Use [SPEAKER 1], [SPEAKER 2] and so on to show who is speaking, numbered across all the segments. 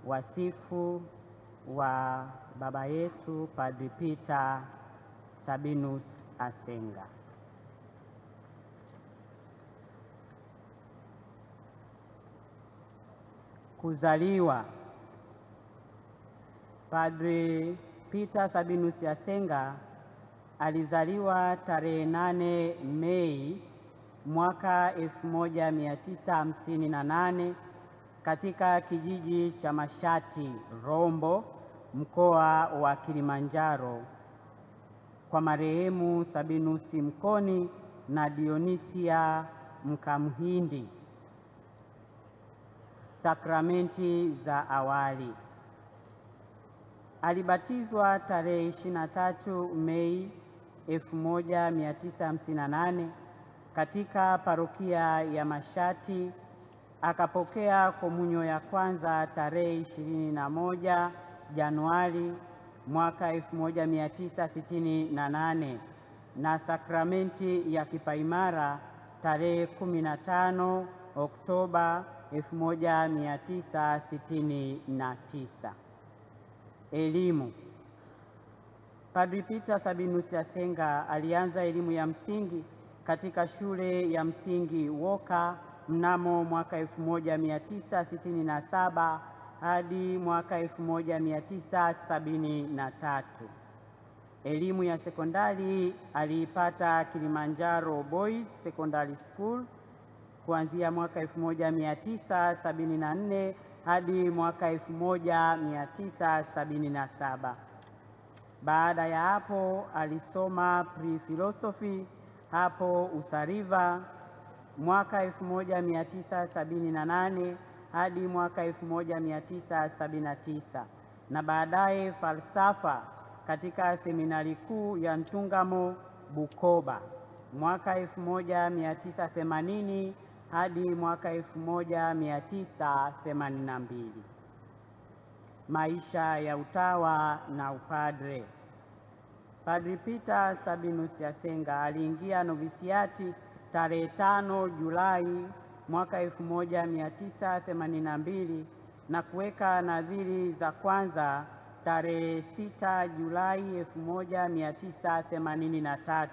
[SPEAKER 1] wasifu wa baba yetu Padre Peter Sabinus Asenga. Kuzaliwa. Padre Peter Sabinus Asenga alizaliwa tarehe 8 Mei mwaka 1958 katika kijiji cha Mashati, Rombo, mkoa wa Kilimanjaro, kwa marehemu Sabinus Mkoni na Dionisia Mkamhindi. Sakramenti za awali. Alibatizwa tarehe 23 Mei 1958 katika parokia ya Mashati. Akapokea komunyo ya kwanza tarehe 21 Januari mwaka 1968 na sakramenti ya kipaimara tarehe 15 Oktoba 1969. Elimu. Padre Peter Sabinus Asenga alianza elimu ya msingi katika shule ya msingi Woka mnamo mwaka 1967 hadi mwaka 1973. Elimu ya sekondari aliipata Kilimanjaro Boys Secondary School kuanzia mwaka 1974 hadi mwaka 1977. Baada ya hapo alisoma pre-philosophy hapo Usariva mwaka 1978 hadi mwaka 1979 na baadaye falsafa katika seminari kuu ya Ntungamo Bukoba mwaka 1980 hadi mwaka 1982. Maisha ya utawa na upadre. Padre Peter Sabinus Asenga aliingia novisiati tarehe 5 Julai mwaka 1982 na kuweka nadhiri za kwanza tarehe 6 Julai 1983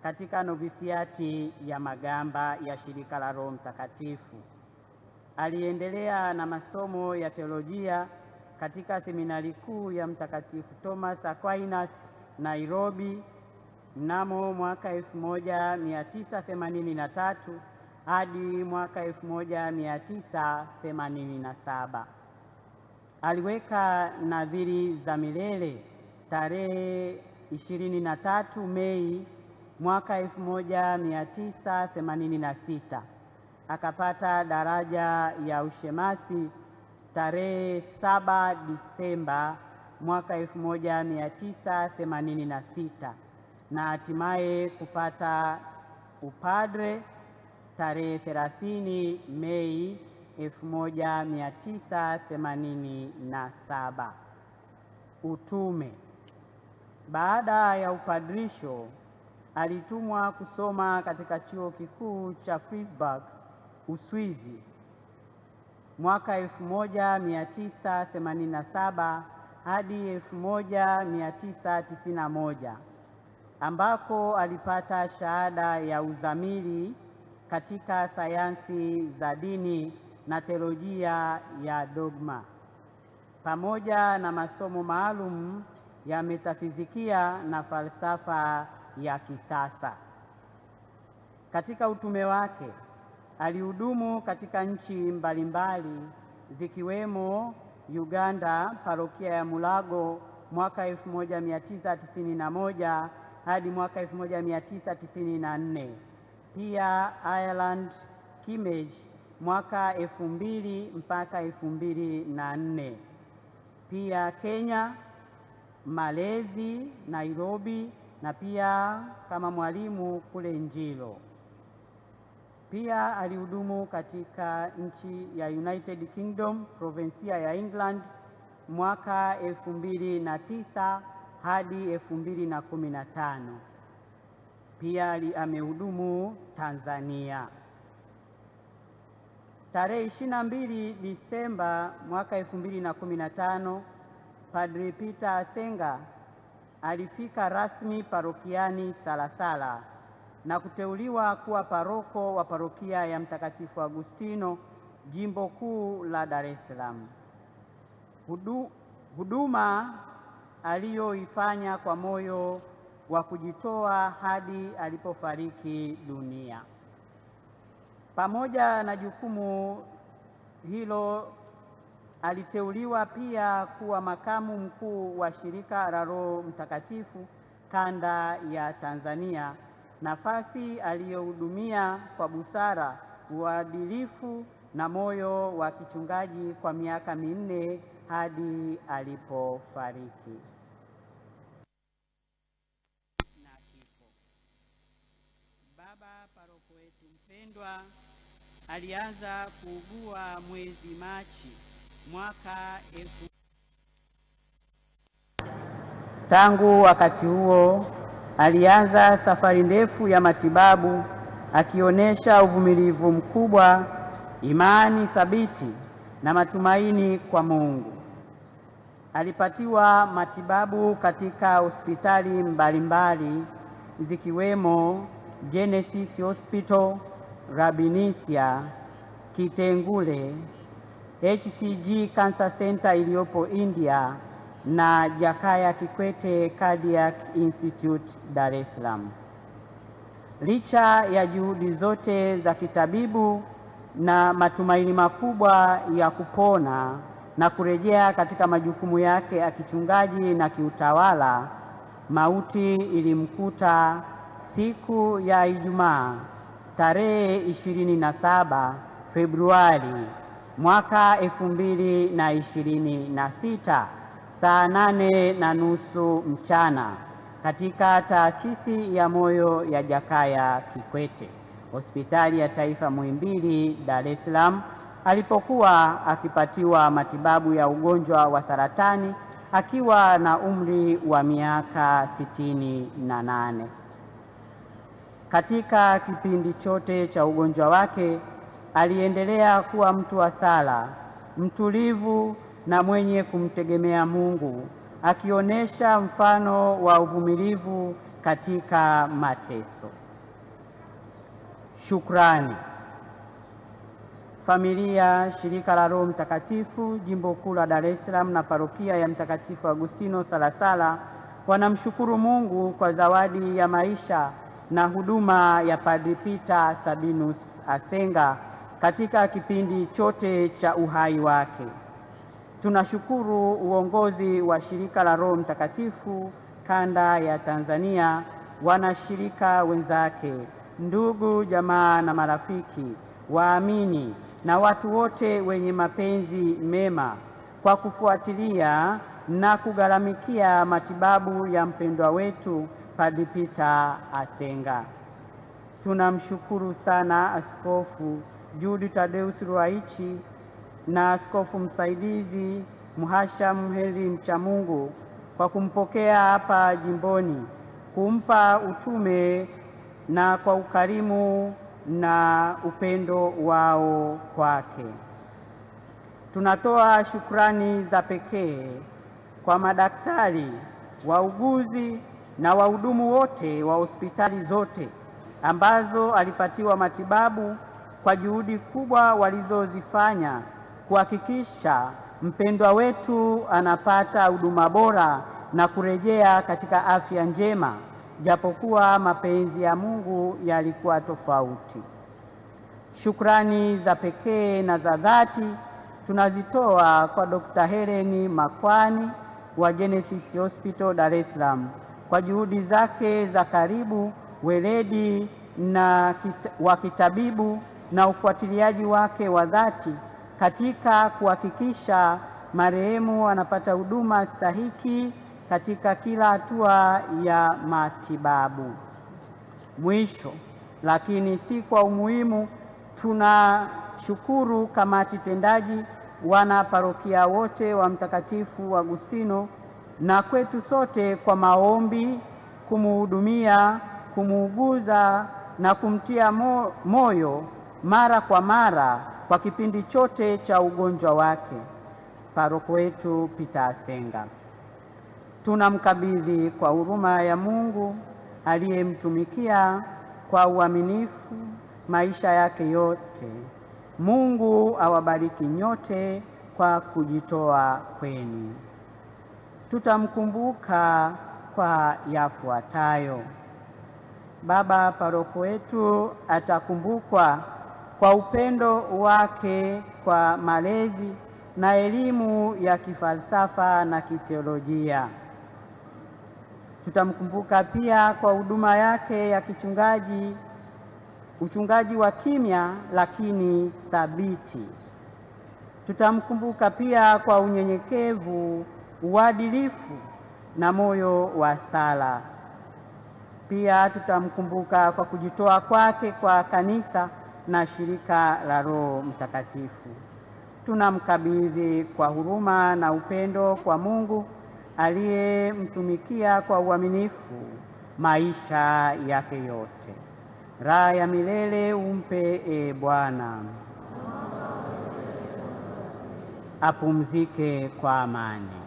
[SPEAKER 1] katika novisiati ya Magamba ya Shirika la Roho Mtakatifu. Aliendelea na masomo ya teolojia katika seminari kuu ya Mtakatifu Thomas Aquinas Nairobi mnamo mwaka 1983 hadi mwaka 1987. Aliweka nadhiri za milele tarehe 23 Mei mwaka 1986. Akapata daraja ya ushemasi tarehe 7 Disemba mwaka 1986 na hatimaye kupata upadre tarehe 30 Mei 1987. Utume. Baada ya upadrisho alitumwa kusoma katika chuo kikuu cha Freiburg, Uswizi mwaka 1987 hadi 1991 ambako alipata shahada ya uzamili katika sayansi za dini na teolojia ya dogma pamoja na masomo maalum ya metafizikia na falsafa ya kisasa. Katika utume wake alihudumu katika nchi mbalimbali zikiwemo Uganda, parokia ya Mulago mwaka 1991 hadi mwaka 1994. Pia Ireland, Kimage mwaka 2000 mpaka 2004. Pia Kenya, Malezi, Nairobi na pia kama mwalimu kule Njilo. Pia alihudumu katika nchi ya United Kingdom, provinsia ya England mwaka 2009 hadi 2015. Pia amehudumu Tanzania. Tarehe 22 Disemba mwaka 2015, Padri Peter Asenga alifika rasmi parokiani Salasala na kuteuliwa kuwa paroko wa parokia ya Mtakatifu Agustino, Jimbo Kuu la Dar es Salaam. Huduma aliyoifanya kwa moyo wa kujitoa hadi alipofariki dunia. Pamoja na jukumu hilo, aliteuliwa pia kuwa makamu mkuu wa Shirika la Roho Mtakatifu Kanda ya Tanzania, nafasi aliyohudumia kwa busara, uadilifu na moyo wa kichungaji kwa miaka 4 hadi alipofariki. Baba paroko wetu mpendwa alianza kuugua mwezi Machi mwaka Tangu wakati huo alianza safari ndefu ya matibabu, akionyesha uvumilivu mkubwa, imani thabiti na matumaini kwa Mungu. Alipatiwa matibabu katika hospitali mbalimbali zikiwemo Genesis Hospital, Rabinisia, Kitengule, HCG Cancer Center iliyopo India na Jakaya Kikwete Cardiac Institute Dar es Salaam. Licha ya juhudi zote za kitabibu na matumaini makubwa ya kupona na kurejea katika majukumu yake ya kichungaji na kiutawala, mauti ilimkuta siku ya Ijumaa tarehe 27 Februari mwaka 2026 saa 8:30 mchana katika taasisi ya moyo ya Jakaya Kikwete, Hospitali ya Taifa Muhimbili, Dar es Salaam, alipokuwa akipatiwa matibabu ya ugonjwa wa saratani akiwa na umri wa miaka 68. Katika kipindi chote cha ugonjwa wake aliendelea kuwa mtu wa sala, mtulivu na mwenye kumtegemea Mungu, akionyesha mfano wa uvumilivu katika mateso. Shukrani. Familia Shirika la Roho Mtakatifu Jimbo Kuu la Dar es Salaam na Parokia ya Mtakatifu Agustino Salasala wanamshukuru Mungu kwa zawadi ya maisha na huduma ya Padri Peter Sabinus Asenga katika kipindi chote cha uhai wake. Tunashukuru uongozi wa Shirika la Roho Mtakatifu Kanda ya Tanzania, wanashirika wenzake, ndugu, jamaa na marafiki, waamini na watu wote wenye mapenzi mema kwa kufuatilia na kugharamikia matibabu ya mpendwa wetu Padri Peter Asenga. Tunamshukuru sana Askofu Jude Thaddeus Ruwaichi na askofu msaidizi Mhashamu Henry Mchamungu kwa kumpokea hapa jimboni, kumpa utume na kwa ukarimu na upendo wao kwake. Tunatoa shukrani za pekee kwa madaktari, wauguzi na wahudumu wote wa hospitali zote ambazo alipatiwa matibabu kwa juhudi kubwa walizozifanya kuhakikisha mpendwa wetu anapata huduma bora na kurejea katika afya njema, japokuwa mapenzi ya Mungu yalikuwa tofauti. Shukrani za pekee na za dhati tunazitoa kwa Dr. Helen Makwani wa Genesis Hospital Dar es Salaam kwa juhudi zake za karibu, weledi na wa kitabibu na ufuatiliaji wake wa dhati katika kuhakikisha marehemu anapata huduma stahiki katika kila hatua ya matibabu. Mwisho, lakini si kwa umuhimu, tunashukuru kamati tendaji, wana parokia wote wa Mtakatifu Agustino na kwetu sote kwa maombi, kumuhudumia, kumuuguza na kumtia moyo mara kwa mara kwa kipindi chote cha ugonjwa wake paroko wetu Peter Asenga. Tunamkabidhi kwa huruma ya Mungu aliyemtumikia kwa uaminifu maisha yake yote. Mungu awabariki nyote kwa kujitoa kwenu. Tutamkumbuka kwa yafuatayo. Baba paroko wetu atakumbukwa kwa upendo wake kwa malezi na elimu ya kifalsafa na kiteolojia. Tutamkumbuka pia kwa huduma yake ya kichungaji, uchungaji wa kimya lakini thabiti. Tutamkumbuka pia kwa unyenyekevu, uadilifu na moyo wa sala. Pia tutamkumbuka kwa kujitoa kwake kwa kanisa na shirika la Roho Mtakatifu. Tunamkabidhi kwa huruma na upendo kwa Mungu aliyemtumikia kwa uaminifu maisha yake yote. Raha ya milele umpe, e Bwana. Apumzike kwa amani.